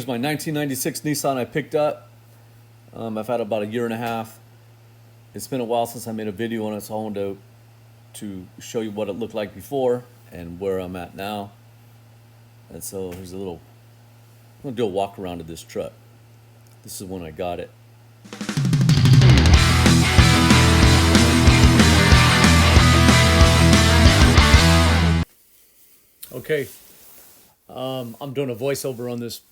Here's my 1996 Nissan I picked up. I've had about a year and a half. It's been a while since I made a video on it, so I wanted to show you what it looked like before and where I'm at now. And so here's I'm gonna do a walk around of this truck. This is when I got it. Okay, I'm doing a voiceover on this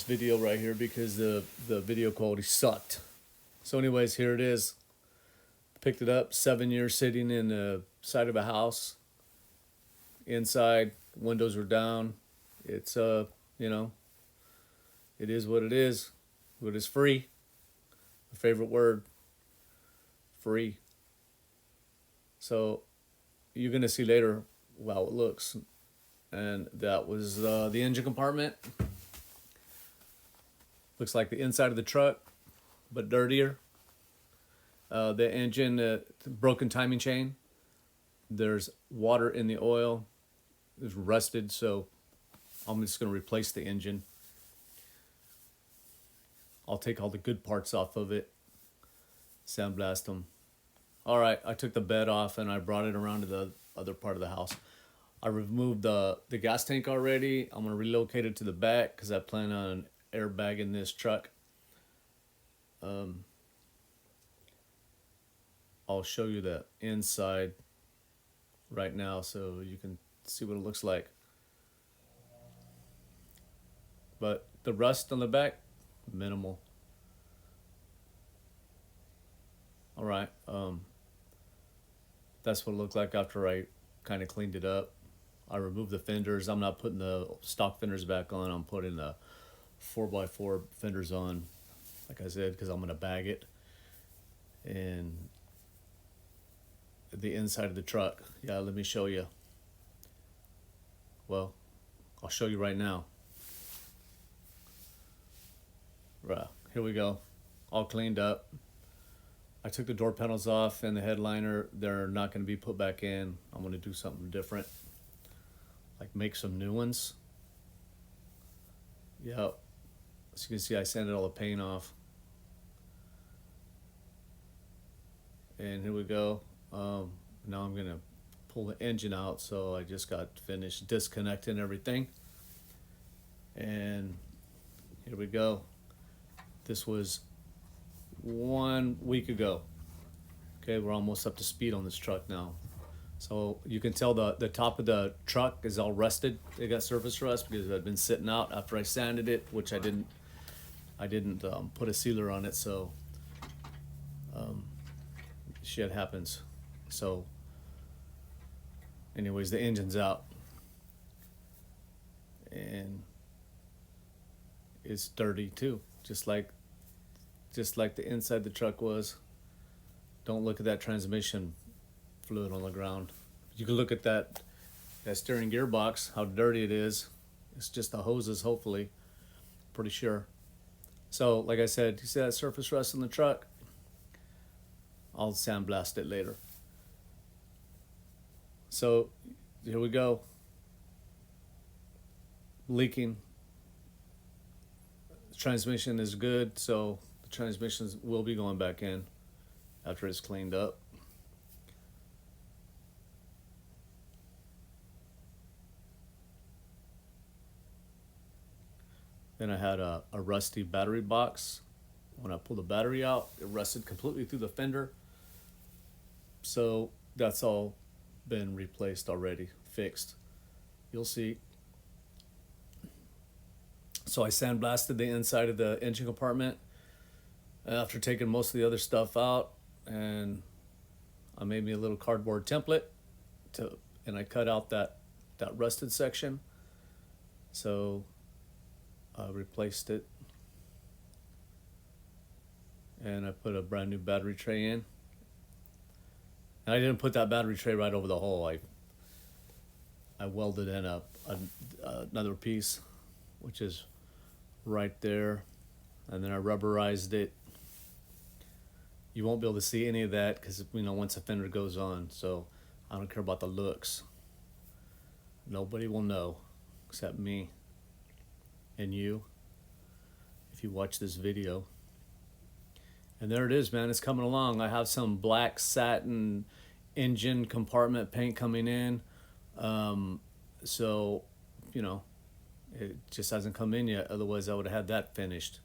video right here because the video quality sucked. So anyways, here it is. Picked it up, 7 years sitting in the side of a house. Inside, windows were down. It's you know, it is what it is. But it's free. My favorite word, free. So you're gonna see later how it looks. And that was the engine compartment. Looks like the inside of the truck, but dirtier. The engine, broken timing chain. There's water in the oil. It's rusted, so I'm just going to replace the engine. I'll take all the good parts off of it, sandblast them. All right, I took the bed off and I brought it around to the other part of the house. I removed the gas tank already. I'm going to relocate it to the back because I plan on airbagging this truck. I'll show you the inside right now so you can see what it looks like. But the rust on the back, minimal. All right, that's what it looked like after I kind of cleaned it up. I removed the fenders. I'm not putting the stock fenders back on. I'm putting the 4x4 fenders on, like I said, because I'm going to bag it. And the inside of the truck, yeah, let me show you. Well, I'll show you right now. Right, here we go, all cleaned up. I took the door panels off and the headliner. They're not going to be put back in. I'm going to do something different, like make some new ones. Yep, as you can see, I sanded all the paint off. And here we go. Now I'm gonna pull the engine out, so I just got finished disconnecting everything. And here we go. This was 1 week ago. Okay, we're almost up to speed on this truck now. So you can tell the top of the truck is all rusted. It got surface rust because it had been sitting out after I sanded it, which I didn't put a sealer on it, so shit happens. So anyways, the engine's out and it's dirty too, just like the inside the truck was. Don't look at that transmission fluid on the ground. You can look at that steering gearbox, how dirty it is. It's just the hoses, hopefully, pretty sure. So like I said, you see that surface rust in the truck? I'll sandblast it later. So here we go. Leaking. The transmission is good, so the transmissions will be going back in after it's cleaned up. Then I had a rusty battery box. When I pulled the battery out, it rusted completely through the fender. So that's all been replaced already, fixed. You'll see. So I sandblasted the inside of the engine compartment after taking most of the other stuff out, and I made me a little cardboard template and I cut out that rusted section. So I replaced it, and I put a brand new battery tray in. And I didn't put that battery tray right over the hole. I welded in another piece, which is right there, and then I rubberized it. You won't be able to see any of that because once the fender goes on, so I don't care about the looks. Nobody will know except me and you. if you watch this video. And there it is, man. It's coming along. I have some black satin engine compartment paint coming in. So, you know, it just hasn't come in yet. Otherwise, I would have had that finished.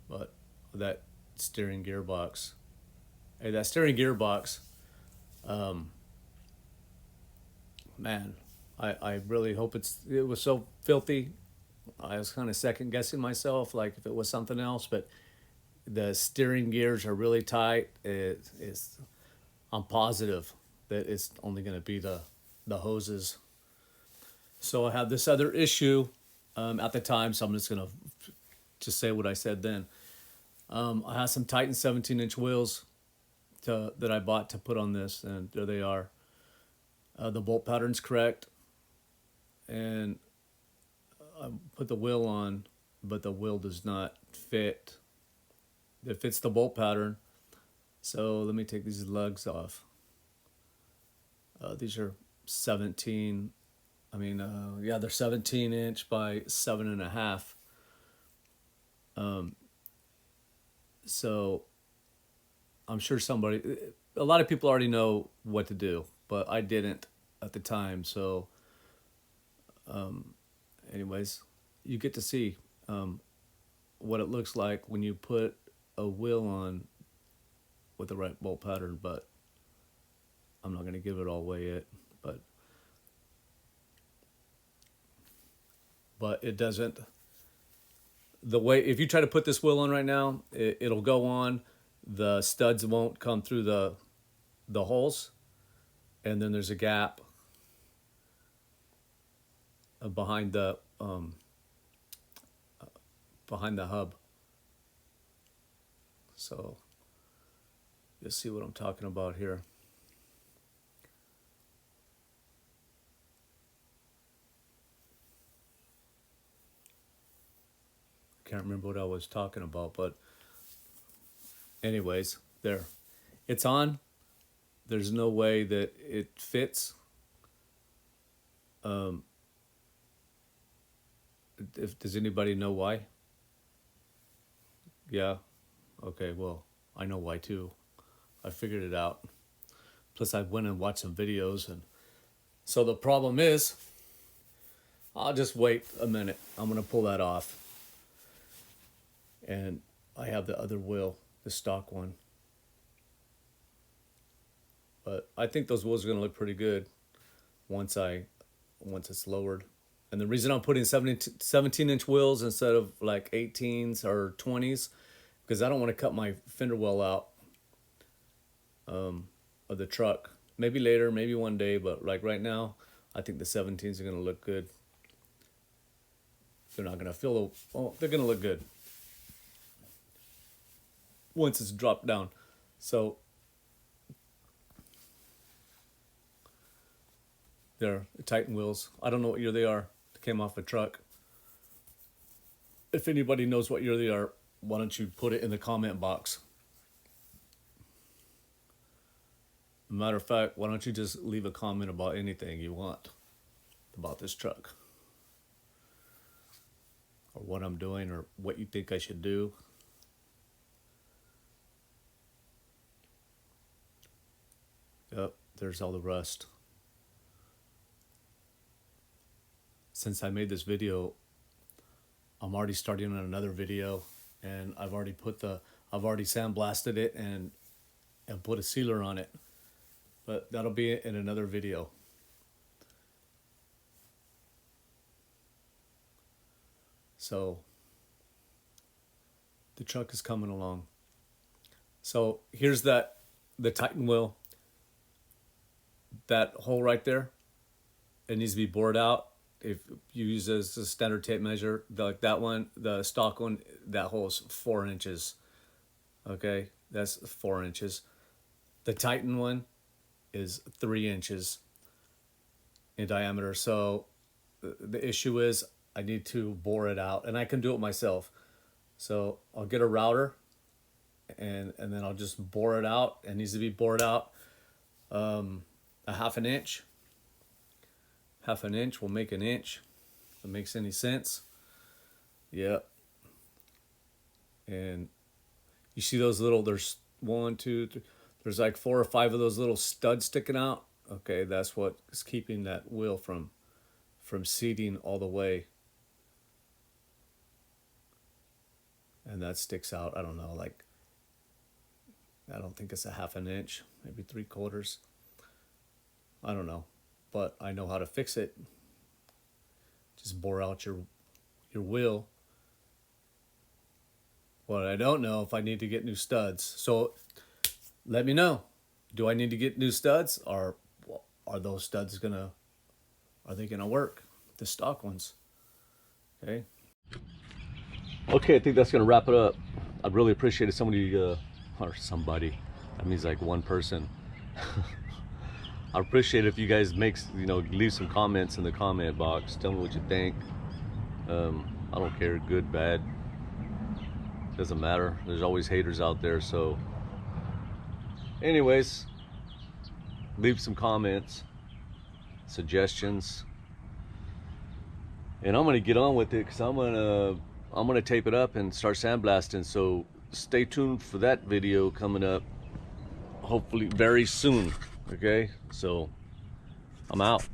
But that steering gearbox. Hey, that steering gearbox, man, I really hope it was so filthy. I was kind of second guessing myself, like if it was something else, but the steering gears are really tight. I'm positive that it's only going to be the hoses. So I had this other issue at the time, so I'm just going to just say what I said then. I had some Titan 17-inch wheels that I bought to put on this, and there they are. The bolt pattern's correct, and I put the wheel on, but the wheel does not fit. It fits the bolt pattern. So let me take these lugs off. These are 17. Yeah, they're 17-inch by 7.5. So I'm sure a lot of people already know what to do, but I didn't at the time. So anyways, you get to see what it looks like when you put a wheel on with the right bolt pattern, but I'm not going to give it all away yet. But it doesn't. The way, if you try to put this wheel on right now, it'll go on. The studs won't come through the holes, and then there's a gap behind the hub. So you'll see what I'm talking about here. Can't remember what I was talking about, but anyways, there. It's on. There's no way that it fits. Does anybody know why? Yeah. Okay, well, I know why too. I figured it out. Plus I went and watched some videos, and so the problem is, I'll just wait a minute. I'm going to pull that off. And I have the other wheel, the stock one. But I think those wheels are going to look pretty good once it's lowered. And the reason I'm putting 17-inch wheels instead of like 18s or 20s, because I don't want to cut my fender well out of the truck. Maybe later, maybe one day, but like right now, I think the 17s are going to look good. They're not going to feel, they're going to look good once it's dropped down. So they're Titan wheels. I don't know what year they are. They came off a truck. If anybody knows what year they are, why don't you put it in the comment box? Matter of fact, why don't you just leave a comment about anything you want about this truck, or what I'm doing, or what you think I should do. Yep, there's all the rust. Since I made this video, I'm already starting on another video, and I've already sandblasted it and put a sealer on it. But that'll be in another video. So the truck is coming along. So here's the Titan wheel. That hole right there, it needs to be bored out. If you use this as a standard tape measure, like that one, the stock one, that hole is 4 inches. Okay, that's 4 inches. The Titan one is 3 inches in diameter. So the issue is I need to bore it out, and I can do it myself. So I'll get a router, and then I'll just bore it out. It needs to be bored out a half an inch. Half an inch will make an inch. If it makes any sense. Yep. And you see those little, there's 1, 2, 3, there's like 4 or 5 of those little studs sticking out. Okay, that's what is keeping that wheel from seating all the way. And that sticks out, I don't know, like, I don't think it's a half an inch, maybe 3/4. I don't know, but I know how to fix it. Just bore out your wheel. What I don't know if I need to get new studs. So let me know. Do I need to get new studs, or are those studs are they gonna work? The stock ones. Okay. Okay, I think that's gonna wrap it up. I'd really appreciate if somebody or somebody, that means like one person. I appreciate if you guys leave some comments in the comment box. Tell me what you think. I don't care, good, bad, doesn't matter. There's always haters out there. So anyways, leave some comments, suggestions, and I'm gonna get on with it because I'm gonna tape it up and start sandblasting. So stay tuned for that video coming up, hopefully very soon. Okay, so I'm out.